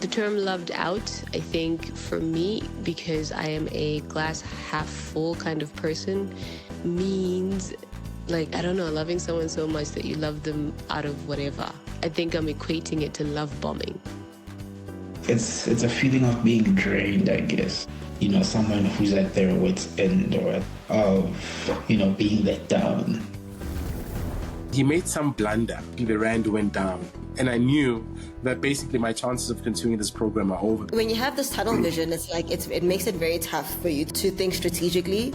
term loved out, I think for me, because I am a glass half full kind of person, means like, I don't know, loving someone so much that you love them out of whatever. I think I'm equating it to love bombing. It's a feeling of being drained, I guess. You know, someone who's at their wit's end or of, being let down. He made some blunder. The rand went down. And I knew that basically my chances of continuing this program are over. When you have this tunnel vision, it's like it makes it very tough for you to think strategically.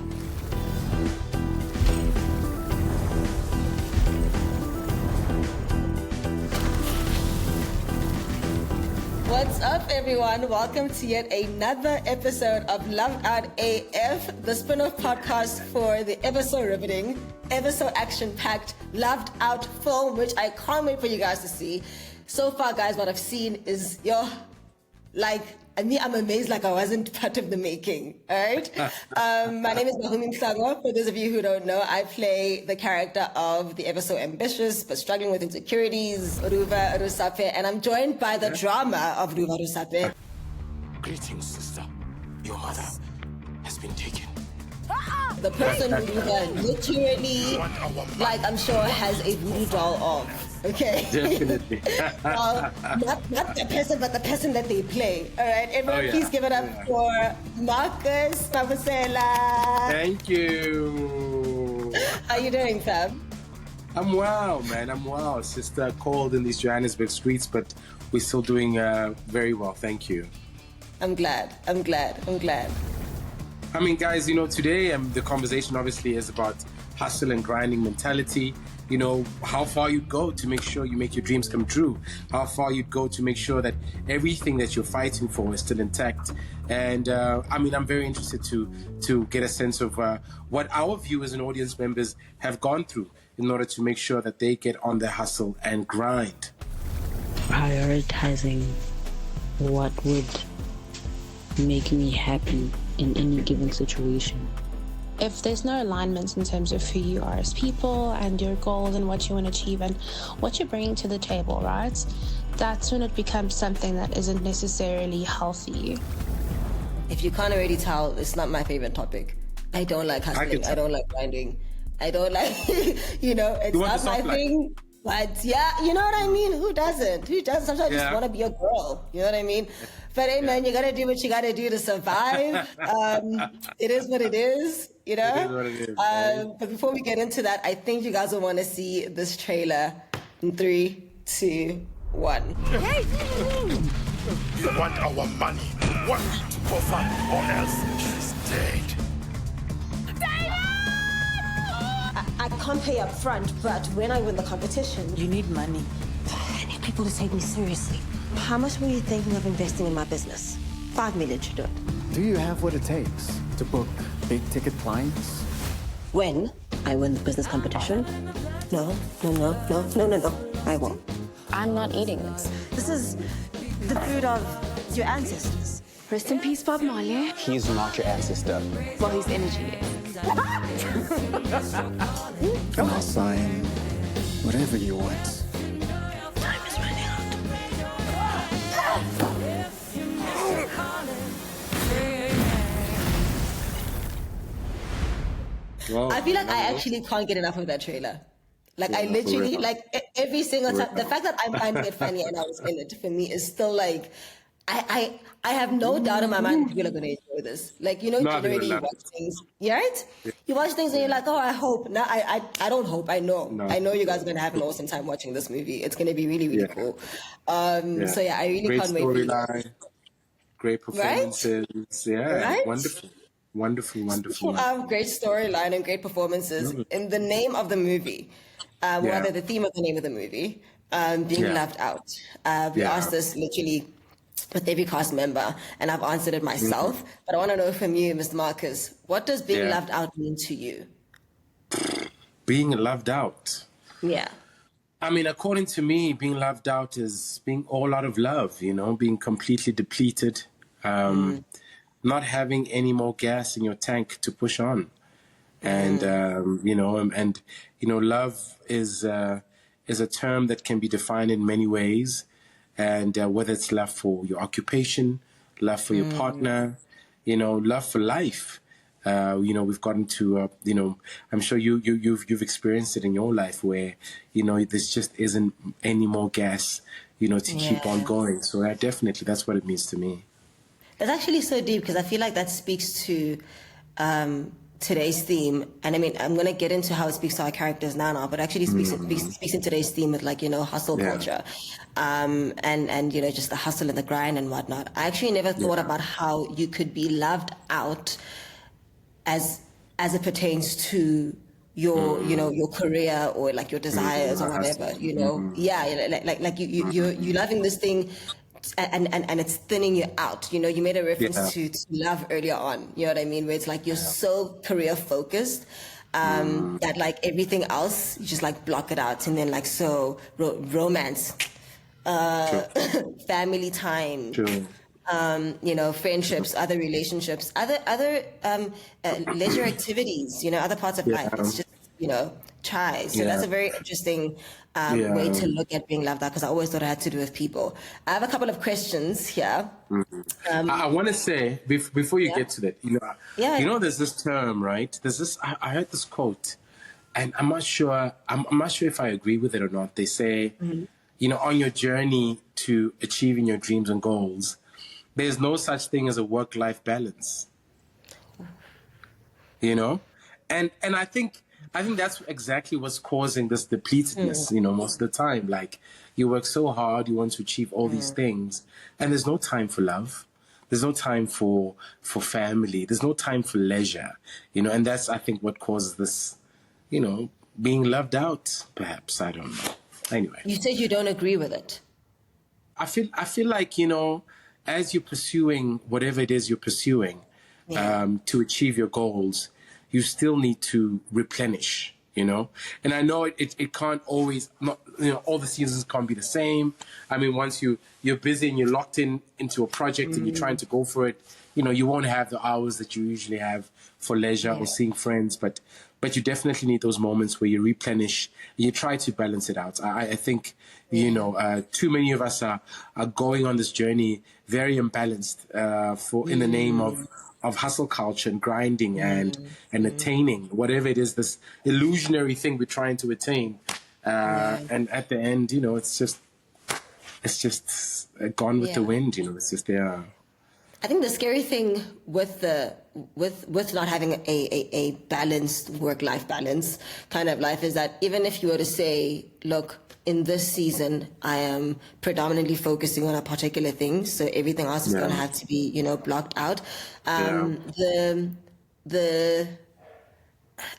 What's up, everyone? Welcome to yet another episode of Loved Out AF, the spin-off podcast for the ever so riveting, ever so action-packed, Loved Out film, which I can't wait for you guys to see. So far, guys, what I've seen is, I'm amazed like I wasn't part of the making, all right? My name is Bahumi Mhlongo. For those of you who don't know, I play the character of the ever so ambitious but struggling with insecurities, Ruva Rusape, and I'm joined by the drama of Ruva Rusape. Greetings, sister. Your mother has been taken. The person who Ruva literally, I'm sure, has a voodoo doll of. Okay. Definitely. Well, not the person, but the person that they play. All right, everyone, please give it up for Marcus Mabusela. Thank you. How you doing, fam? I'm well, man. I'm well. It's just cold in these Johannesburg streets, but we're still doing very well. Thank you. I'm glad. I mean, guys, today the conversation obviously is about hustle and grinding mentality. How far you'd go to make sure you make your dreams come true, how far you'd go to make sure that everything that you're fighting for is still intact. And I'm very interested to get a sense of what our viewers and audience members have gone through in order to make sure that they get on their hustle and grind. Prioritizing what would make me happy in any given situation. If there's no alignment in terms of who you are as people and your goals and what you want to achieve and what you're bringing to the table, right? That's when it becomes something that isn't necessarily healthy. If you can't already tell, it's not my favorite topic. I don't like hustling. I don't like grinding. I don't like, it's not my thing. But yeah, you know what I mean? Who doesn't? Sometimes I just want to be a girl. You know what I mean? But hey, man, you got to do what you got to do to survive. It is what it is, It is what it is, But before we get into that, I think you guys will want to see this trailer in 3, 2, 1. Hey! You want our money? One week to Kofa, or else she's dead. I can't pay up front, but when I win the competition... You need money. I need people to take me seriously. How much were you thinking of investing in my business? 5 million should do it. Do you have what it takes to book big-ticket clients? When I win the business competition? No. I won't. I'm not eating this. This is the food of your ancestors. Rest in peace, Bob Marley. He's not your ancestor. Well, his energy is. I'll sign whatever you want. Time is running out. Wow. I feel like I actually can't get enough of that trailer. I literally, every single time, the fact that I'm finding it funny and I was in it, for me, is still like, I have no doubt in my mind people are going to enjoy this. Generally you watch things, right? Yeah. You watch things and you're like, oh, I hope. No, I don't hope. I know. No. I know you guys are going to have an awesome time watching this movie. It's going to be really, really cool. So yeah, I really can't wait for you guys. Great performances. Right? Yeah, right? Wonderful. Great storyline and great performances. In the name of the movie, rather the theme of the name of the movie, being left out. We asked this literally with every cast member, and I've answered it myself. But I want to know from you, Mr. Marcus, what does being left out mean to you? Being left out? Yeah. I mean, according to me, being left out is being all out of love, being completely depleted, not having any more gas in your tank to push on. And, love is a term that can be defined in many ways. And whether it's love for your occupation, love for your partner, love for life. We've gotten to, I'm sure you've experienced it in your life where, this just isn't any more gas, to keep on going. So that's what it means to me. That's actually so deep, because I feel like that speaks to today's theme. And I mean, I'm going to get into how it speaks to our characters now, but actually speaks in today's theme with hustle culture, and just the hustle and the grind and whatnot. I actually never thought about how you could be loved out as it pertains to your your career or like your desires or whatever, you're loving this thing and it's thinning you out. You made a reference to love earlier on, you know what I mean, where it's like you're so career focused that like everything else you just like block it out, and then like romance, family time, friendships, other relationships, other leisure activities, other parts of life. It's just chai. So that's a very interesting way to look at being loved out, because I always thought it had to do with people. I have a couple of questions here. I want to say before you get to that, there's this term, right? There's this. I heard this quote, and I'm not sure if I agree with it or not. They say, on your journey to achieving your dreams and goals, there's no such thing as a work-life balance. And I think that's exactly what's causing this depletedness, most of the time. Like, you work so hard, you want to achieve all these things, and there's no time for love. There's no time for family. There's no time for leisure, and that's, I think, what causes this, being loved out, perhaps. I don't know. Anyway. You said you don't agree with it. I feel like, as you're pursuing whatever it is you're pursuing, to achieve your goals, you still need to replenish, And I know it can't always, all the seasons can't be the same. I mean, once you're busy and you're locked into a project and you're trying to go for it, you won't have the hours that you usually have for leisure or seeing friends, but you definitely need those moments where you replenish and you try to balance it out. I think, too many of us are going on this journey very imbalanced in the name of hustle culture and grinding and attaining whatever it is, this illusionary thing we're trying to attain. And at the end, it's just gone with the wind, it's just there. I think the scary thing with not having a balanced work-life balance kind of life is that even if you were to say, look, in this season, I am predominantly focusing on a particular thing, so everything else is going to have to be, blocked out. The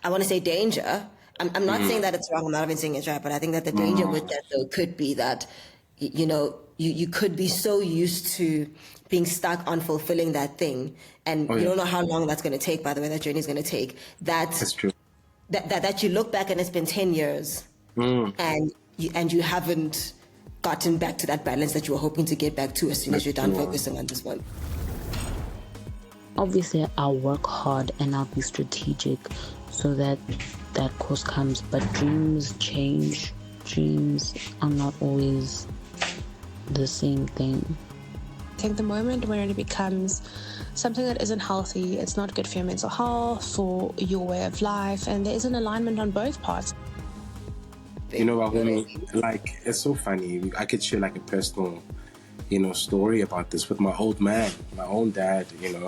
I want to say danger. I'm not saying that it's wrong. I'm not even saying it's right, but I think that the danger with that though could be that, you could be so used to being stuck on fulfilling that thing, and you don't know how long that's going to take. By the way, that journey is going to take. That's true. That you look back and it's been 10 years, and you haven't gotten back to that balance that you were hoping to get back to as soon as you're done focusing on this one. Obviously, I'll work hard and I'll be strategic so that that course comes. But dreams change. Dreams are not always the same thing. I think the moment when it becomes something that isn't healthy, it's not good for your mental health, for your way of life, and there is an alignment on both parts. Bahumi, like, it's so funny. I could share like a personal, story about this with my old man, my own dad,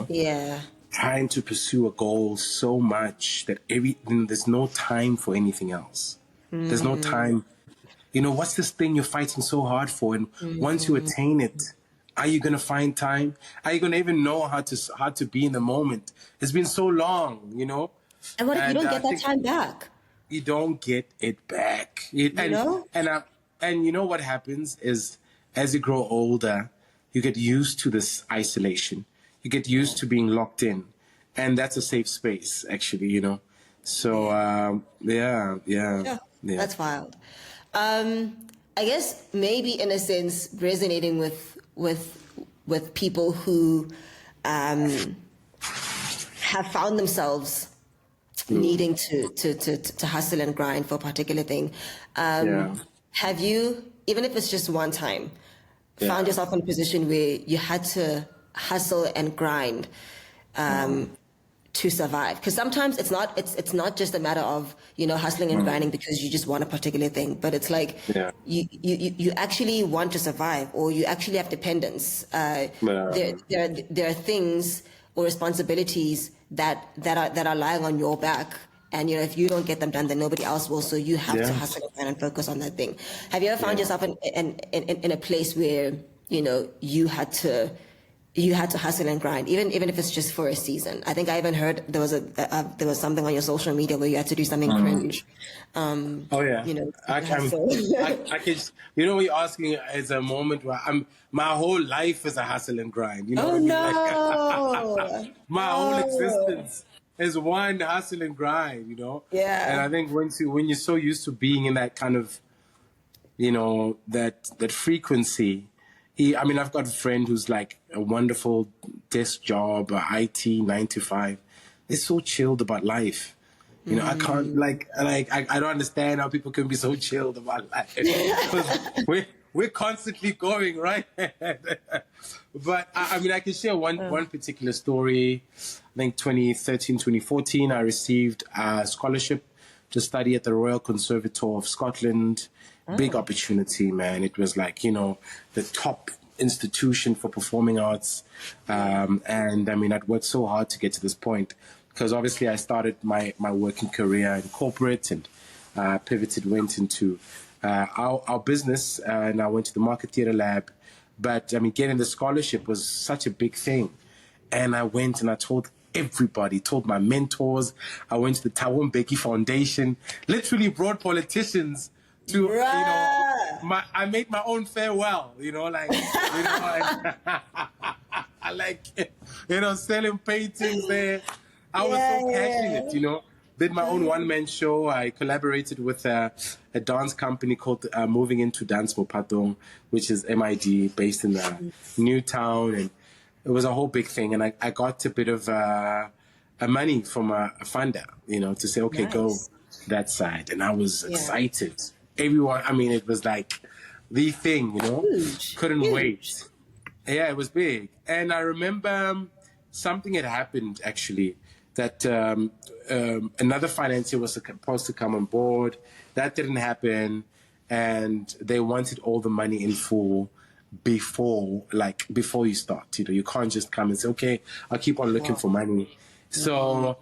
Yeah. Trying to pursue a goal so much that there's no time for anything else. There's no time. What's this thing you're fighting so hard for? And once you attain it, are you going to find time? Are you going to even know how to be in the moment? It's been so long, And what if you don't get that time back? You don't get it back. And you know what happens is, as you grow older, you get used to this isolation. You get used to being locked in. And that's a safe space, actually, So, yeah. That's wild. I guess maybe in a sense resonating with people who have found themselves needing to hustle and grind for a particular thing. Have you, even if it's just one time, found yourself in a position where you had to hustle and grind to survive? Because sometimes it's not just a matter of, hustling and grinding because you just want a particular thing, but it's like you actually want to survive, or you actually have dependence. There are things or responsibilities that are lying on your back, and if you don't get them done, then nobody else will. So you have to hustle and focus on that thing. Have you ever found yourself in a place where you had to hustle and grind, even if it's just for a season? I think I even heard there was something on your social media where you had to do something cringe. I can. What you're asking is a moment where my whole life is a hustle and grind. My whole existence is one hustle and grind. Yeah. And I think when you're so used to being in that kind of, that frequency. I've got a friend who's like a wonderful desk job, IT 9 to 5. They're so chilled about life. I can't I don't understand how people can be so chilled about life. Because we're constantly going, right? But I can share one particular story. I think 2013, 2014, I received a scholarship to study at the Royal Conservatoire of Scotland. Big opportunity, man. It was like, the top institution for performing arts. And I'd worked so hard to get to this point, because obviously I started my working career in corporate and went into our business, and I went to the Market Theatre Lab. But getting the scholarship was such a big thing. And I went and I told everybody, told my mentors. I went to the Thabo Mbeki Foundation, literally brought politicians to, I made my own farewell, selling paintings there. I was so passionate, Did my own one-man show. I collaborated with a dance company called Moving Into Dance Mopatong, which is MID, based in Newtown. And it was a whole big thing. And I got a bit of money from a funder, to say, okay, go that side. And I was excited. Everyone, it was like the thing, couldn't wait. Yeah, it was big. And I remember something had happened, actually, that another financier was supposed to come on board. That didn't happen. And they wanted all the money in full before you start. You can't just come and say, okay, I'll keep on looking for money. So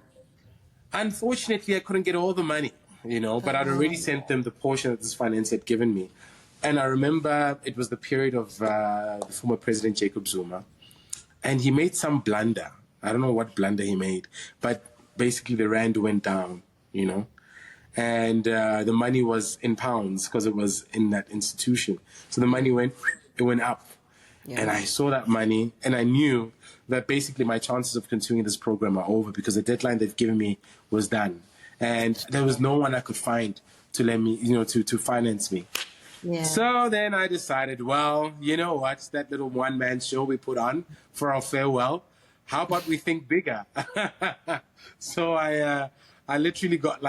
unfortunately, I couldn't get all the money. But I'd already sent them the portion that this finance had given me. And I remember it was the period of the former President Jacob Zuma. And he made some blunder. I don't know what blunder he made. But basically the rand went down, And the money was in pounds because it was in that institution. So the money went up. Yeah. And I saw that money and I knew that basically my chances of continuing this program are over, because the deadline they've given me was done. And there was no one I could find to let me, to finance me. Yeah. So then I decided, well, you know what? That little one-man show we put on for our farewell, how about we think bigger? So I literally got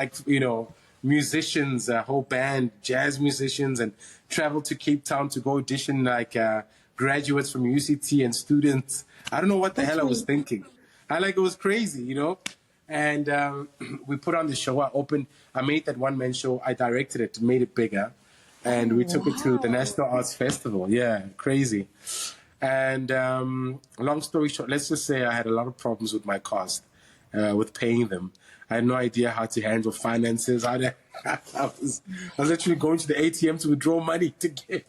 musicians, a whole band, jazz musicians, and traveled to Cape Town to go audition graduates from UCT and students. I don't know what the hell I was thinking. It was crazy, And we put on the show. I made that one-man show. I directed it, made it bigger. And we took it to the National Arts Festival. Yeah, crazy. And long story short, let's just say I had a lot of problems with my cast, with paying them. I had no idea how to handle finances. I was literally going to the ATM to withdraw money to get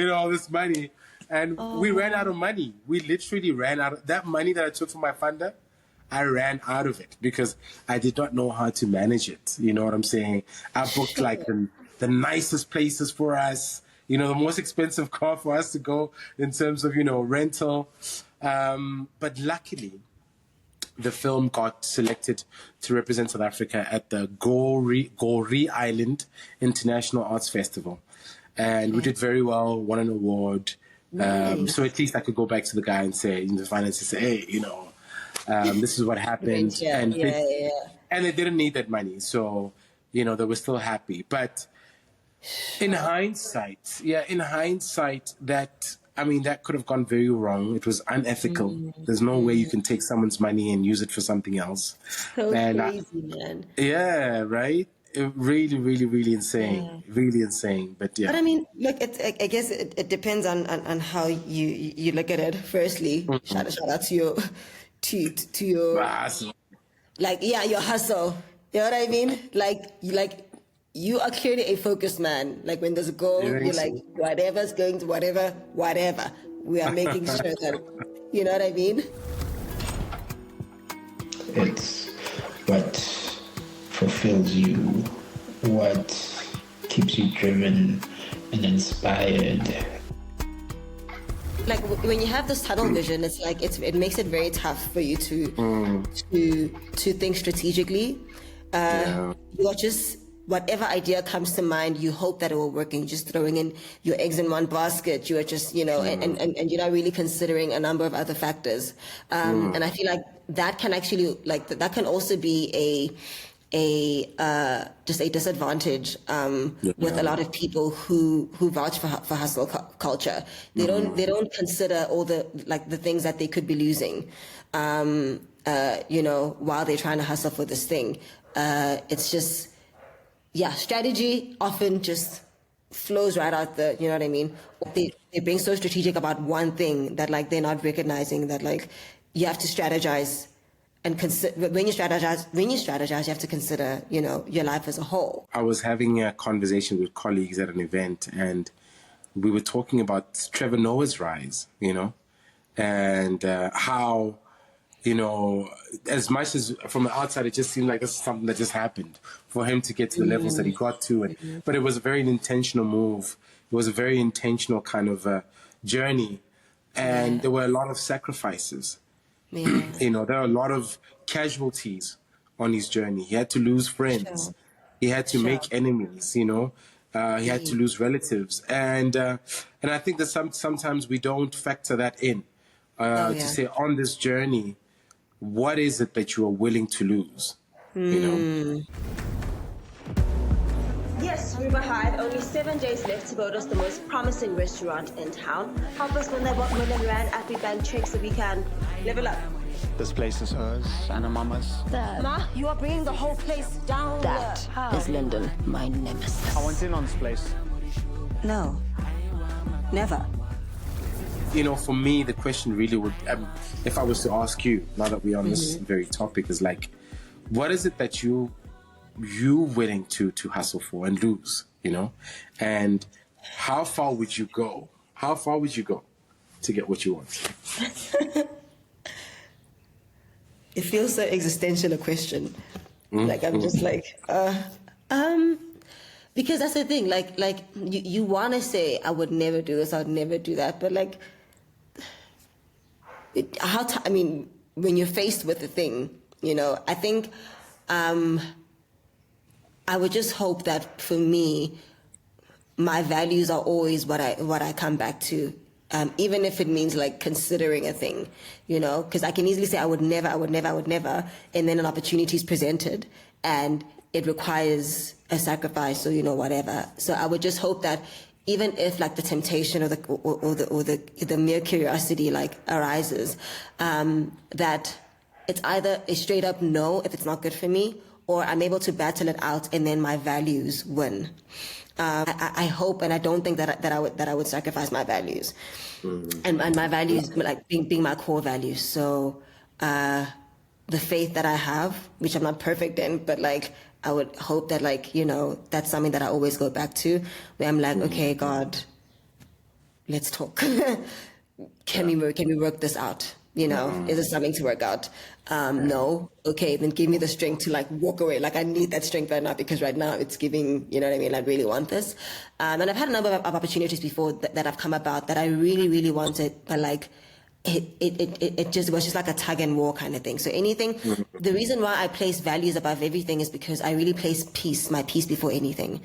all this money. And we ran out of money. We literally ran out of that money that I took from my funder. I ran out of it because I did not know how to manage it. You know what I'm saying? I booked the nicest places for us, the most expensive car for us to go in terms of, rental. But luckily, the film got selected to represent South Africa at the Gori Island International Arts Festival. And we did very well, won an award. Nice. So at least I could go back to the guy and say, the financer, say, hey, this is what happened. And they didn't need that money. So, they were still happy. But in hindsight, that I mean, that could have gone very wrong. It was unethical. There's no way you can take someone's money and use it for something else. So And crazy, man. yeah, right? Really, really, really insane. Really insane. But yeah. But I mean, look, I guess it depends on how you look at it. Firstly, shout out to your your your hustle. You know what I mean? You are clearly a focused man. Like when there's a goal, you're like, whatever's going to whatever. We are making sure that, you know what I mean? It's what fulfills you, what keeps you driven and inspired. Like when you have this tunnel vision, it's like it makes it very tough for you to think strategically. You're just, whatever idea comes to mind, you hope that it will work, and you're just throwing in your eggs in one basket. You are just, and you're not really considering a number of other factors. And I feel like that can actually, that can also be just a disadvantage with a lot of people who vouch for hustle culture. They don't consider all the things that they could be losing, while they're trying to hustle for this thing. It's just, strategy often just flows right out the, you know what I mean? They're being so strategic about one thing that they're not recognizing that you have to strategize. And when you strategize, you have to consider, your life as a whole. I was having a conversation with colleagues at an event, and we were talking about Trevor Noah's rise, and how, as much as from the outside, it just seemed like this is something that just happened for him to get to the levels that he got to. But it was a very intentional move. It was a very intentional kind of journey. And there were a lot of sacrifices. Yeah. There are a lot of casualties on his journey. He had to lose friends. Sure. He had to make enemies, he had to lose relatives. And I think that sometimes we don't factor that in to say, on this journey, what is it that you are willing to lose? Yes, Ruva had only 7 days left to vote us the most promising restaurant in town. Help us win that $1 million rand AfriBank check so we can level up. This place is hers and her mama's. Dad. Ma, you are bringing the whole place down. That is Lyndon, my nemesis. I went in on this place. No, never. For me, the question really would, if I was to ask you, now that we're on this very topic, is what is it that you willing to hustle for and lose, and how far would you go? How far would you go to get what you want? It feels so existential a question. I'm just because that's the thing. You want to say, I would never do this, I would never do that, but when you're faced with the thing, I think. I would just hope that for me, my values are always what I come back to, even if it means considering a thing, because I can easily say I would never, and then an opportunity is presented and it requires a sacrifice or whatever. So I would just hope that even if the temptation or the mere curiosity arises, that it's either a straight up no if it's not good for me, or I'm able to battle it out and then my values win. I hope, and I don't think that I would sacrifice my values, and my values being my core values. So the faith that I have, which I'm not perfect in, but I would hope that that's something that I always go back to, where I'm okay, God, let's talk. Can we work this out? Is there something to work out? No. Okay, then give me the strength to walk away. I need that strength right now, because right now it's giving, you know what I mean? I really want this. And I've had a number of opportunities before that have come about that I really, really wanted, but it just was just a tug and war kind of thing. So anything, the reason why I place values above everything is because I really place my peace before anything.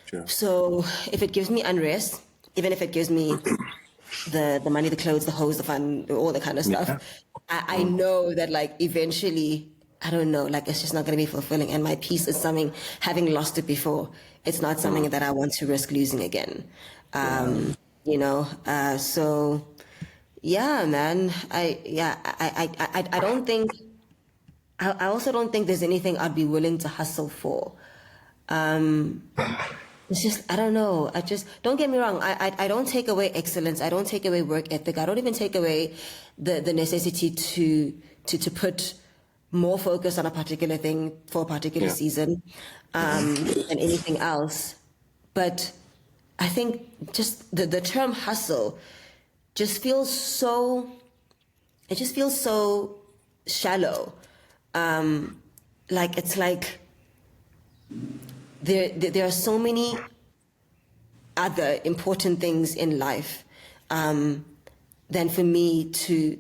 Sure. So if it gives me unrest, even if it gives me the money, the clothes, the hose, the fun, all the kind of stuff, I know that eventually, I don't know, it's just not going to be fulfilling. And my peace is something, having lost it before, it's not something that I want to risk losing again. you know. So yeah, man. I don't think. I also don't think there's anything I'd be willing to hustle for. It's just, I don't know. I just, don't get me wrong. I don't take away excellence. I don't take away work ethic. I don't even take away the necessity to put more focus on a particular thing for a particular season than anything else. But I think just the term hustle just feels so, it just feels so shallow. Like, it's like there are so many other important things in life than for me to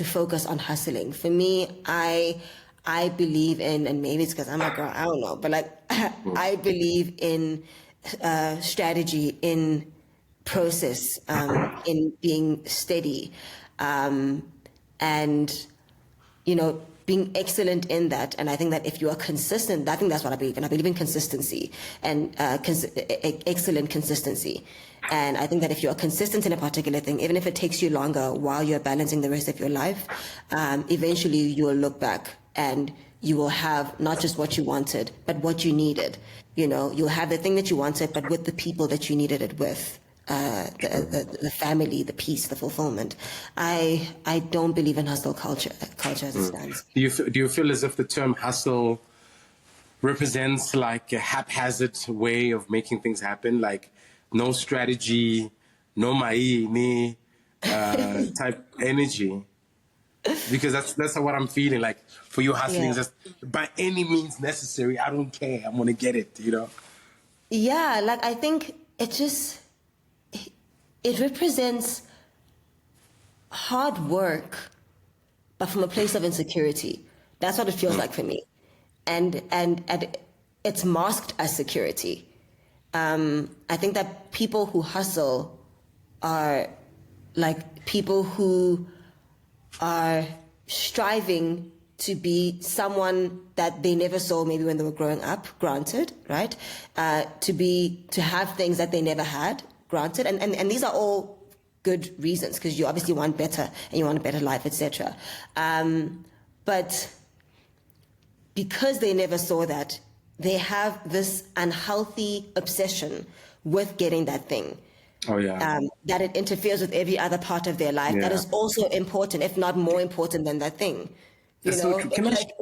focus on hustling. For me, I believe in, and maybe it's because I'm a girl, I don't know, but like I believe in strategy, in process, in being steady, and you know, being excellent in that. And I think that if you are consistent, I think that's what I believe in. I believe in consistency and excellent consistency. And I think that if you are consistent in a particular thing, even if it takes you longer while you're balancing the rest of your life, eventually you will look back and you will have not just what you wanted, but what you needed. You know, you'll have the thing that you wanted, but with the people that you needed it with. The family, the peace, the fulfillment. I don't believe in hustle culture as it stands. Do you feel as if the term hustle represents like a haphazard way of making things happen, like no strategy, no maini type energy? Because that's what I'm feeling like. For you, hustling is just by any means necessary. I don't care. I'm gonna get it. You know? Yeah, like I think it just. It represents hard work, but from a place of insecurity. That's what it feels like for me. And it's masked as security. I think that people who hustle are like people who are striving to be someone that they never saw maybe when they were growing up, granted, right? To have things that they never had, granted, and these are all good reasons because you obviously want better and you want a better life, etc. But because they never saw that, they have this unhealthy obsession with getting that thing. Oh yeah. That it interferes with every other part of their life that is also important, if not more important than that thing. You know?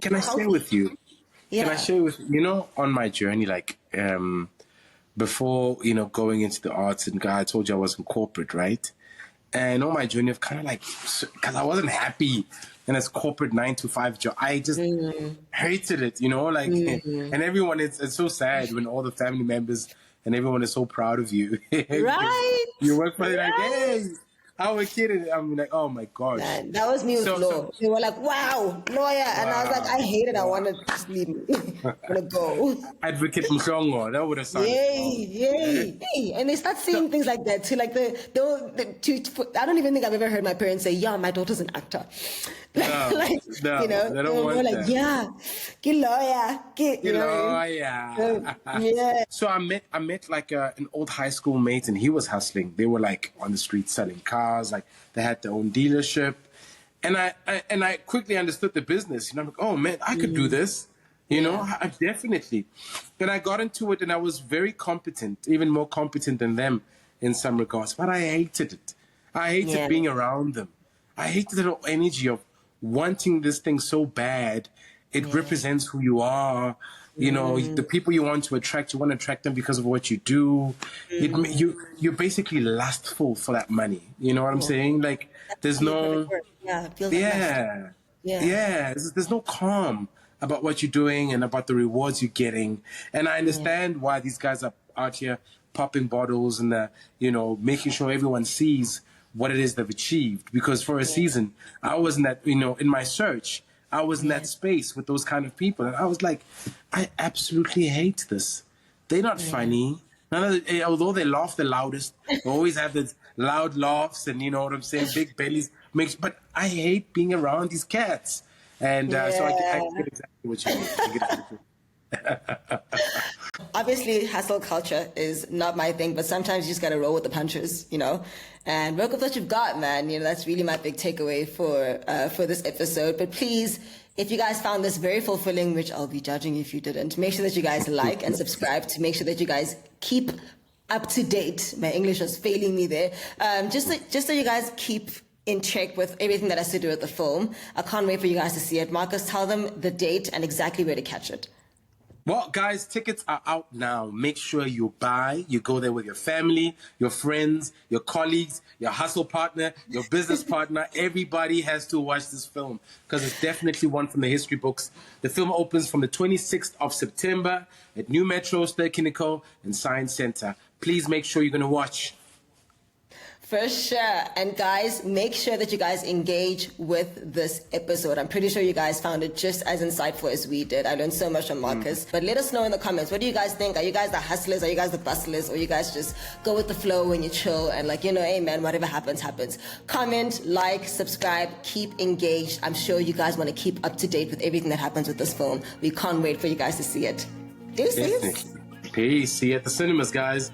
Can I share with you? Yeah. Can I share with you? You know, on my journey, like. Before, you know, going into the arts, and I told you I was in corporate, right? And on my journey of kind of like, because I wasn't happy in this corporate 9-to-5 job. I just hated it, you know, like, and everyone, it's so sad when all the family members and everyone is so proud of you. Right. You work for it like, hey, our kid, and I'm like, oh my gosh. Man, that was me with law. They were like, wow, lawyer. And I was like, I hate it. I want to just leave me. I'm going to go. Advocate Mhlongo. That would have sounded. Yay. And they start saying things like that too. Like I don't even think I've ever heard my parents say, yeah, my daughter's an actor. No, like, no, you know, they don't want like, that. yeah, get lawyer. Yeah. So I met like an old high school mate, and he was hustling. They were like on the street selling cars, like they had their own dealership, and I quickly understood the business. You know, I'm like, oh man, I could do this. You know, I definitely. And I got into it, and I was very competent, even more competent than them in some regards. But I hated it. I hated being around them. I hated the energy of wanting this thing so bad. It represents who you are. You know, the people you want to attract, you want to attract them because of what you do. You're basically lustful for that money. You know what I'm saying? Like, there's no... There's no calm about what you're doing and about the rewards you're getting. And I understand why these guys are out here popping bottles and, you know, making sure everyone sees what it is they've achieved. Because for a season, I was in that, you know, in my search, I was in that space with those kind of people. And I was like, I absolutely hate this. They're not funny. Although they laugh the loudest, they always have the loud laughs and, you know what I'm saying, big bellies. But I hate being around these cats. And so I get exactly what you mean. Obviously, hustle culture is not my thing, but sometimes you just gotta roll with the punches, you know, and work with what you've got, man. You know, that's really my big takeaway for this episode. But please, if you guys found this very fulfilling, which I'll be judging if you didn't, make sure that you guys like and subscribe to make sure that you guys keep up to date. My English was failing me there. Just so you guys keep in check with everything that has to do with the film. I can't wait for you guys to see it. Marcus, tell them the date and exactly where to catch it. Well, guys, tickets are out now. Make sure you buy. You go there with your family, your friends, your colleagues, your hustle partner, your business partner. Everybody has to watch this film because it's definitely one from the history books. The film opens from the 26th of September at New Metro, Ster-Kinekor, and Science Center. Please make sure you're going to watch. For sure. And guys, make sure that you guys engage with this episode. I'm pretty sure you guys found it just as insightful as we did. I learned so much from Marcus. But let us know in the comments, what do you guys think? Are you guys the hustlers? Are you guys the bustlers? Or you guys just go with the flow and you chill and like, you know, hey man, whatever happens, happens. Comment, like, subscribe, keep engaged. I'm sure you guys want to keep up to date with everything that happens with this film. We can't wait for you guys to see it. Deuces. Peace. See you at the cinemas, guys.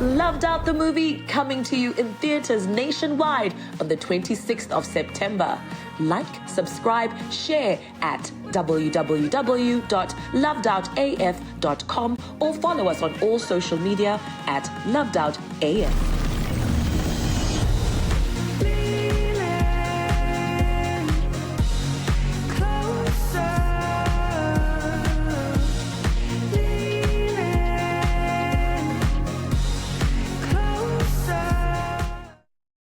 Loved Out the movie, coming to you in theaters nationwide on the 26th of September. Like, subscribe, share at www.lovedoutaf.com or follow us on all social media at lovedoutaf.